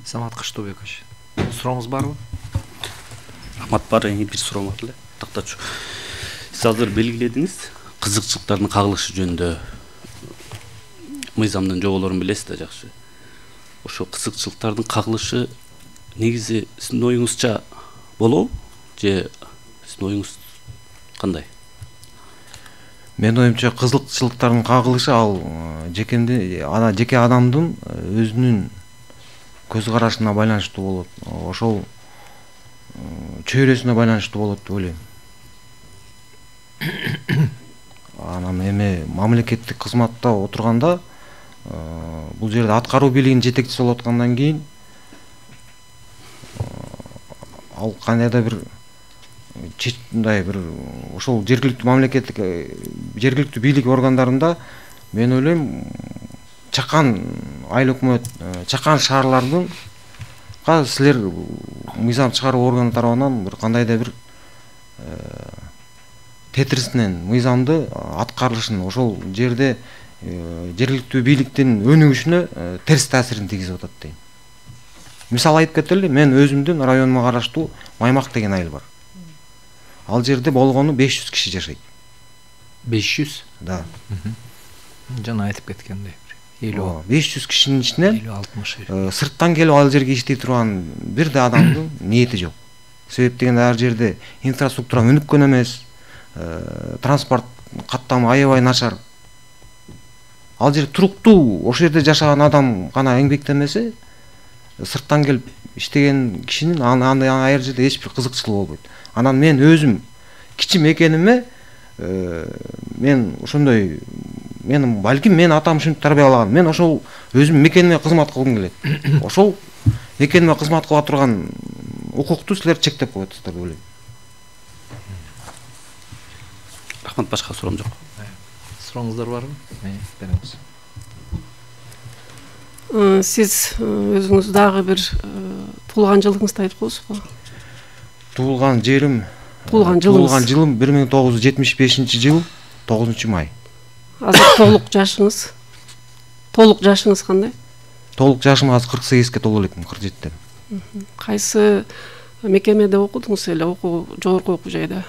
Самат Кыштыбекович, сурооңуз барбы? Рахмат, бар, бир суроом бар эле. Тактачу. Сиз азыр белгиледиңиз, кызыкчылыктардын кагылышы жөнүндө мыйзамдын жоболорун билесиз да жакшы. Ошо кызыкчылыктардын кагылышы негизи сиздин оюңузча болобу же сиздин оюңуз кандай? Мен оюмча кызыкчылыктардын кагылышы ал жеке адамдын өзүнүн көз карашына байланыштуу болот. Ошол чөйрөсүнө байланыштуу болот деп ойлойм. Анан эми мамлекеттик кызматта отурганда бул жерде аткаруу бийлигинин жетекчиси болуп аткандан кийин ал кандайда бир мындай бир ошол жергиликтүү бийлик органдарында мен ойлойм чакан айыл өкмөт, чакан шаарлардын силер мыйзам чыгаруу органы тарабынан бир кандайда бир тетирисинен мыйзамды аткарылышын ошол жерде жергиликтүү бийликтин өнүгүшүнө терс таасирин тийгизип атат дейм. Мисал айтып кетели, мен өзүмдүн районума караштуу Маймак деген айыл бар. Ал жерде болгону 500 киши жашайт. 500? Да. Жана айтып кеткендей. 500 кишинин ичинен 50-60 сырттан келип ал жерге иштей турган бир да адамдын ниети жок. Себеп дегенде ар жерде инфраструктура өнүккөн эмес, транспорт каттамы аябай начар. Ал жер туруктуу, ошол жерде жашаган адам гана эмгектенмесе, сырттан келип иштеген кишинин ар жерде эч бир кызыкчылыгы болбойт. Анан мен өзүм кичим экениме мен ошондой балким мен атам ушинтип тарбиялаган. Мен ошол өзүм мекениме кызмат кылгым келет. Ошол мекениме кызмат кыла турган укукту силер чектеп коет деп ойлойм. Рахмат, башка суроом жок. Сурооңуздар барбы? Бериңиз. Сиз өзүңүз дагы бир туулган жылыңызды айтып коесузбу? Туулган жерим, туулган жылым 1975 жыл 9 май. Азыр толук жашыңыз кандай? Толук жашым азыр 48-ке толуп электим, 47-те. Кайсы мекемеде окудуңуз эле, жогорку окуу жайда?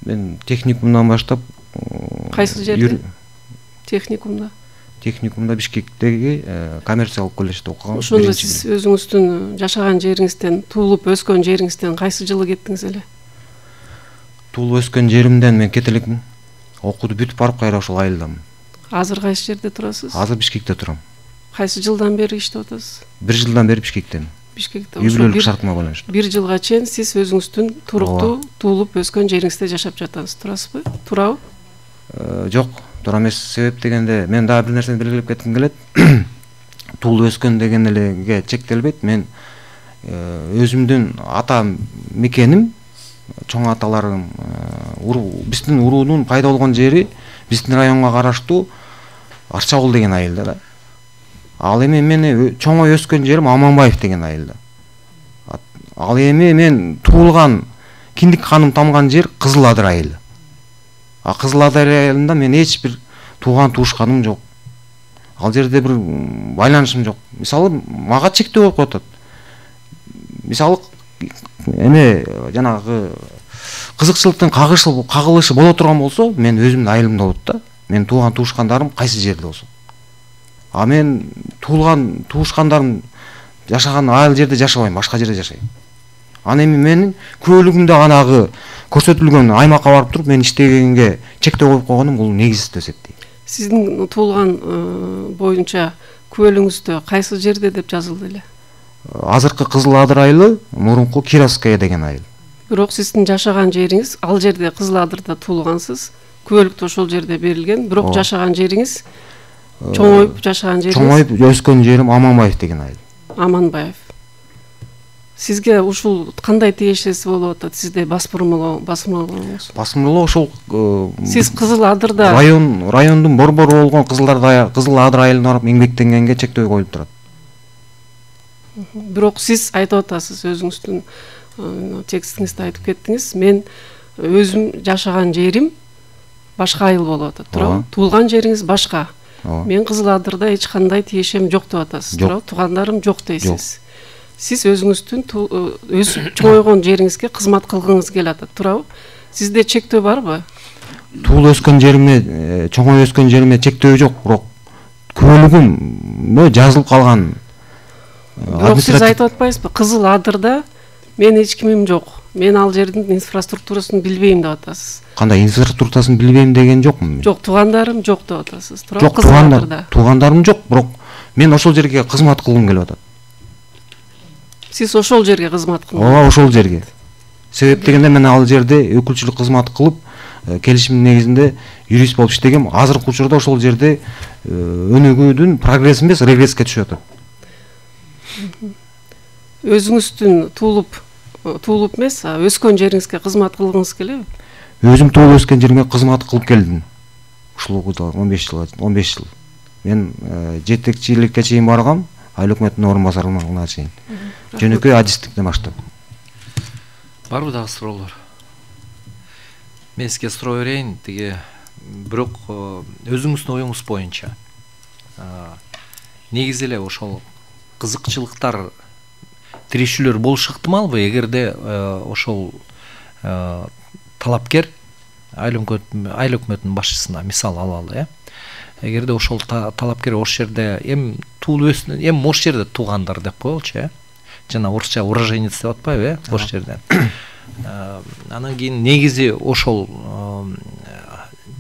Мен техникумдан баштап. Кайсы жерде? Техникумда Бишкектеги коммерциялык колледжде окугам. Ошондо сиз өзүңүздүн жашаган жериңизден, туулуп өскөн жериңизден кайсы жылы кеттиңиз эле? Туулуп өскөн жеримден мен кете элекмин. Окууду бүтүп барып кайра ошол айылдамын. Азыр кайсы жерде турасыз? Азыр Бишкекте турам. Кайсы жылдан бери иштеп атасыз? 1 жылдан бери Бишкектемин. Бишкекте. Үй бүлөлүк шартыма байланыштуу. 1 жылга чейин сиз өзүңүздүн туруктуу туулуп өскөн жериңизде жашап жатасыз, турасызбы? Туурабы? Жок, туура эмес. Себеп дегенде мен дагы бир нерсени белгилеп кетким келет. Туулуп өскөн деген элеге чектелбейт. Мен өзүмдүн ата мекеним, чоң аталарым, биздин уруунун пайда болгон жери биздин районго караштуу Арчабул деген айылда да. Ал эми мени чоңой өскөн жерим Аманбаев деген айылда. Ал эми мен туулган, Киндик ханым тамган жер Кызыл Адыр айылы. Кызыл Адыр айылында мен эч бир тууган туушканым жок. Ал жерде бир байланышым жок. Мисалы, мага чектөө болуп атат. Мисалы, эме жанагы кызыкчылыктын кагылышы боло турган болсо, мен өзүмдүн айылымда болот да. Мен тууган туушкандарым кайсы жерде болсо. Мен туулган туушкандарым жашаган айыл жерде жашабайм, башка жерде жашайм. Аны эми менин күбөлүгүмдө анагы көрсөтүлгөн аймакка барып туруп мен иштегенге чектөө коюп койгонум бул негизсиз деп эсептейм. Сиздин туулган боюнча күбөлүгүңүздө кайсы жерде деп жазылды эле? Азыркы Кызыл Адыр айылы, мурунку Кировская деген айыл. Бирок сиздин жашаган жериңиз ал жерде Кызыл Адырда туулгансыз, күбөлүктө ошол жерде берилген, бирок жашаган жериңиз, чоңоюп жашаган жериңиз? Чоңоюп өскөн жерим Аманбаев деген айыл. Аманбаев. Сизге ушул кандай тиешеси болуп атат? Сизде басмырлоо? Басмырлоо ошол сиз Кызыл Адырда райондун борбору болгон Кызыл Адыр айылына барып эмгектенгенге чектөө коюлуп турат. Бирок сиз айтып атасыз, өзүңүздүн текстиңизде айтып кеттиңиз, мен өзүм жашаган жерим башка айыл болуп атат, туурабы? Туулган жериңиз башка. Ооба. Мен Кызыл Адырда эч кандай тиешем жок деп атасыз, Жок. туурабы? Туугандарым жок дейсиз. Сиз өзүңүздүн өз чоңойгон жериңизге кызмат кылгыңыз келип атат, туурабы? Сизде чектөө барбы? Туул өскөн жериме, чоңой өскөн жериме чектөө жок, бирок көлүгүм жазылып калган. Бирок сиз айтып атпайсызбы? Кызыл Адырда мен эч кимим жок. Мен ал жердин инфраструктурасын билбейм деп атасыз. Кандай инфраструктурасын билбейм деген жокмун мен. Жок, туугандарым жок деп атасыз, туурабы? Жок, Кызыл Адырда. туугандарым жок, бирок мен ошол жерге кызмат кылгым келип атат. Сиз ошол жерге кызмат кылдыңыз. Ооба, ошол жерге. Себеп дегенде мен ал жерде өкүлчүлүк кызмат кылып, келишим негизинде юрист болуп иштегем. Азыркы учурда ошол жерде өнүгүүдүн прогресс эмес, регресске түшүп атат. Өзүңүздүн туулуп эмес, өскөн жериңизге кызмат кылгыңыз келеби? Өзүм туулуп өскөн жериме кызмат кылып келдим. Ушул учурда 15 жыл. Мен жетекчиликке чейин баргам, айыл өкмөтүнүн орун басарына чейин. Жөнөкөй адистиктен баштап. Барбы дагы суроолор? Мен сизге суроо берейин, бирок өзүңүздүн оюңуз боюнча негизи эле ошол кызыкчылыктар, тирешүүлөр болушу ыктымалбы, эгерде ошол талапкер айыл өкмөтүнүн башчысына мисал алалы, эгерде ошол талапкер ошол жерде эми ошол жерде туугандар деп коелучу, жана орусча уроженец деп атпайбы, ошол жерден. Анан кийин негизи ошол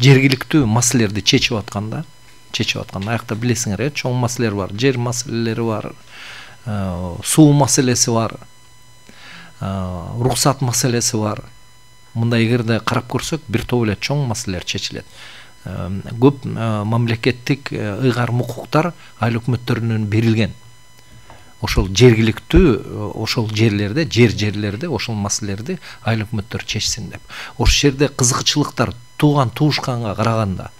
жергиликтүү маселелерди чечип атканда, аякта билесиңер, чоң маселелер бар, жер маселелери бар, суу маселеси бар, уруксат маселеси бар. Мында эгерде карап көрсөк, бир топ эле чоң маселелер чечилет. Көп мамлекеттик ыйгарым укуктар айыл өкмөттөрүнөн берилген. Ошол жергиликтүү ошол жерлерде, жерлерде ошол маселелерди айыл өкмөттөр чечсин деп. Ошол жерде кызыкчылыктар туушканга караганда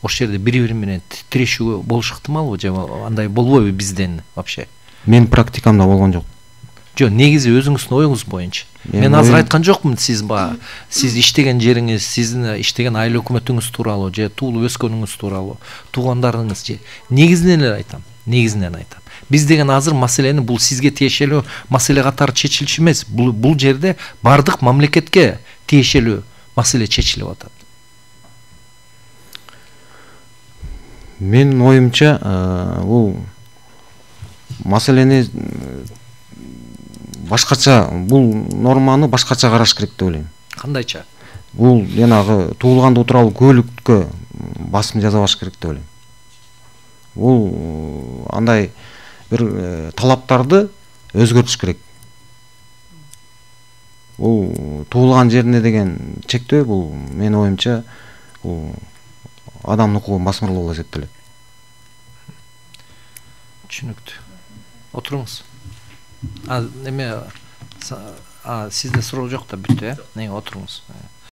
ошол жерде бири менен тирешүү болуш ыктымалбы, же андай болбойбу бизден вообще? Мен практикамда болгон жок. Жок, негизи өзүңүздүн оюңуз боюнча. Мен азыр айткан жокмун, сиз иштеген жериңиз, сиздин иштеген айыл өкмөтүңүз тууралуу, же туулуп өскөнүңүз тууралуу, туугандарыңыз, же негизинен эле айтам. Биз деген азыр маселени бул сизге тиешелүү маселе катары чечилиши эмес. Бул жерде бардык мамлекетке тиешелүү маселе чечилип атат. Менин оюмча, бул маселени башкача, бул норманы башкача караш керек деп ойлойм. Кандайча? Бул жанагы туулганда туралуу көлүккө басым жасабаш керек деп ойлойм. Бул андай бир талаптарды өзгөртүш керек. Бул туулган жерине деген чектөө, бул менин оюмча, бул адамдын укугун басмырлоо болуп эсептелет. Түшүнүктүү. Отуруңуз. Эме сизде суроо жок да бүттү, отуруңуз.